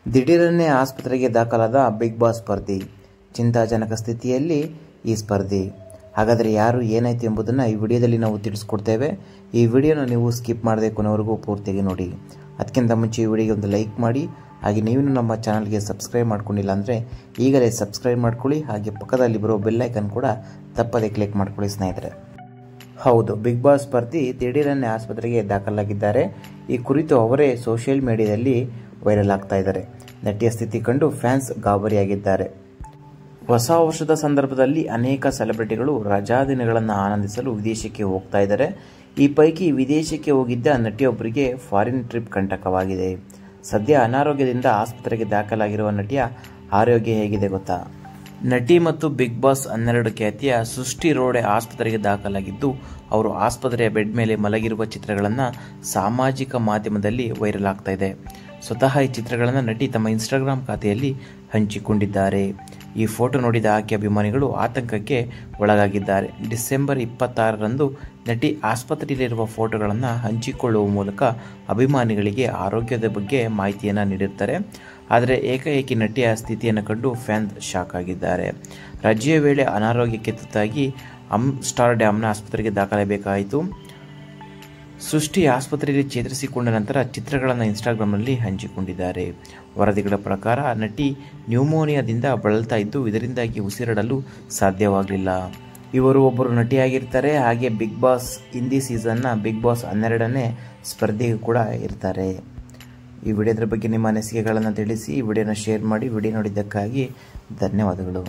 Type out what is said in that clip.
ದಿಢೀರನ್ನೇ ಆಸ್ಪತ್ರೆಗೆ ದಾಖಲಾದ big boss ಸ್ಪರ್ಧಿ. ಚಿಂತಾಜನಕ ಸ್ಥಿತಿಯಲ್ಲಿ ಈ ಸ್ಪರ್ಧಿ. ಹಾಗಾದರೆ ಯಾರು, ಏನಾಯಿತು ಎಂಬುದನ್ನು ಈ ವಿಡಿಯೋದಲ್ಲಿ ನಾವು ತಿಳಿಸ್ಕೊಡ್ತೇವೆ. ಈ ವಿಡಿಯೋನ ನೀವು ಸ್ಕಿಪ್ ಮಾಡದೆ ಕೊನೆವರೆಗೂ ಪೂರ್ತಿಯಾಗಿ ನೋಡಿ. ಅದಕ್ಕಿಂತ ಮುಂಚೆ ಈ ವಿಡಿಯೋಗೆ ಒಂದು ಲೈಕ್ ಮಾಡಿ, ಹಾಗೆ ನೀವು ನಮ್ಮ ಚಾನಲ್ಗೆ ಸಬ್ಸ್ಕ್ರೈಬ್ ಮಾಡ್ಕೊಂಡಿಲ್ಲ ಅಂದರೆ ಈಗಲೇ ಸಬ್ಸ್ಕ್ರೈಬ್ ಮಾಡ್ಕೊಳ್ಳಿ. ಹಾಗೆ ಪಕ್ಕದಲ್ಲಿ ಬರೋ ಬೆಲ್ ಐಕನ್ ಕೂಡ ತಪ್ಪದೆ ಕ್ಲಿಕ್ ಮಾಡ್ಕೊಳ್ಳಿ ಸ್ನೇಹಿತರೆ. ಹೌದು, ಬಿಗ್ ಬಾಸ್ ಸ್ಪರ್ಧಿ ದಿಢೀರನ್ನೇ ಆಸ್ಪತ್ರೆಗೆ ದಾಖಲಾಗಿದ್ದಾರೆ. ಈ ಕುರಿತು ಅವರೇ ಸೋಷಿಯಲ್ ಮೀಡಿಯಾದಲ್ಲಿ ವೈರಲ್ ಆಗ್ತಾ ಇದ್ದಾರೆ. ನಟಿಯ ಸ್ಥಿತಿ ಕಂಡು ಫ್ಯಾನ್ಸ್ ಗಾಬರಿಯಾಗಿದ್ದಾರೆ. ಹೊಸ ವರ್ಷದ ಸಂದರ್ಭದಲ್ಲಿ ಅನೇಕ ಸೆಲೆಬ್ರಿಟಿಗಳು ರಜಾ ದಿನಗಳನ್ನು ಆನಂದಿಸಲು ವಿದೇಶಕ್ಕೆ ಹೋಗ್ತಾ ಇದ್ದಾರೆ. ಈ ಪೈಕಿ ವಿದೇಶಕ್ಕೆ ಹೋಗಿದ್ದ ನಟಿಯೊಬ್ಬರಿಗೆ ಫಾರಿನ್ ಟ್ರಿಪ್ ಕಂಟಕವಾಗಿದೆ. ಸದ್ಯ ಅನಾರೋಗ್ಯದಿಂದ ಆಸ್ಪತ್ರೆಗೆ ದಾಖಲಾಗಿರುವ ನಟಿಯ ಆರೋಗ್ಯ ಹೇಗಿದೆ ಗೊತ್ತಾ? ನಟಿ ಮತ್ತು ಬಿಗ್ ಬಾಸ್ 12 ಖ್ಯಾತಿಯ ಸೃಷ್ಟಿ ರೋಡೆ ಆಸ್ಪತ್ರೆಗೆ ದಾಖಲಾಗಿದ್ದು, ಅವರು ಆಸ್ಪತ್ರೆಯ ಬೆಡ್ ಮೇಲೆ ಮಲಗಿರುವ ಚಿತ್ರಗಳನ್ನು ಸಾಮಾಜಿಕ ಮಾಧ್ಯಮದಲ್ಲಿ ವೈರಲ್ ಆಗ್ತಾ ಇದೆ. ಸ್ವತಃ ಈ ಚಿತ್ರಗಳನ್ನು ನಟಿ ತಮ್ಮ ಇನ್ಸ್ಟಾಗ್ರಾಮ್ ಖಾತೆಯಲ್ಲಿ ಹಂಚಿಕೊಂಡಿದ್ದಾರೆ. ಈ ಫೋಟೋ ನೋಡಿದ ಆಕೆ ಅಭಿಮಾನಿಗಳು ಆತಂಕಕ್ಕೆ ಒಳಗಾಗಿದ್ದಾರೆ. ಡಿಸೆಂಬರ್ 26ರಂದು ನಟಿ ಆಸ್ಪತ್ರೆಯಲ್ಲಿರುವ ಫೋಟೋಗಳನ್ನು ಹಂಚಿಕೊಳ್ಳುವ ಮೂಲಕ ಅಭಿಮಾನಿಗಳಿಗೆ ಆರೋಗ್ಯದ ಬಗ್ಗೆ ಮಾಹಿತಿಯನ್ನು ನೀಡಿರ್ತಾರೆ. ಆದರೆ ಏಕಾಏಕಿ ನಟಿಯ ಸ್ಥಿತಿಯನ್ನು ಕಂಡು ಫ್ಯಾನ್ಸ್ ಶಾಕ್ ಆಗಿದ್ದಾರೆ. ರಜೆಯ ವೇಳೆ ಅನಾರೋಗ್ಯಕ್ಕೆ ತುತ್ತಾಗಿ ಆಮ್ಸ್ಟರ್ಡ್ಯಾಮ್ನ ಆಸ್ಪತ್ರೆಗೆ ದಾಖಲಾಗಬೇಕಾಯಿತು. ಸೃಷ್ಟಿ ಆಸ್ಪತ್ರೆಯಲ್ಲಿ ಚೇತರಿಸಿಕೊಂಡ ನಂತರ ಚಿತ್ರಗಳನ್ನು ಇನ್ಸ್ಟಾಗ್ರಾಮ್ನಲ್ಲಿ ಹಂಚಿಕೊಂಡಿದ್ದಾರೆ. ವರದಿಗಳ ಪ್ರಕಾರ ನಟಿ ನ್ಯೂಮೋನಿಯಾದಿಂದ ಬಳಲ್ತಾ ಇದ್ದು, ಇದರಿಂದಾಗಿ ಉಸಿರಾಡಲು ಸಾಧ್ಯವಾಗಲಿಲ್ಲ. ಇವರು ಒಬ್ಬರು ನಟಿಯಾಗಿರ್ತಾರೆ. ಹಾಗೆ ಬಿಗ್ ಬಾಸ್ ಹಿಂದಿ ಸೀಸನ್ನ ಬಿಗ್ ಬಾಸ್ 12ನೇ ಸ್ಪರ್ಧೆಗೂ ಕೂಡ ಇರ್ತಾರೆ. ಈ ವಿಡಿಯೋದ ಬಗ್ಗೆ ನಿಮ್ಮ ಅನಿಸಿಕೆಗಳನ್ನು ತಿಳಿಸಿ. ಈ ವಿಡಿಯೋನ ಶೇರ್ ಮಾಡಿ. ವಿಡಿಯೋ ನೋಡಿದ್ದಕ್ಕಾಗಿ ಧನ್ಯವಾದಗಳು.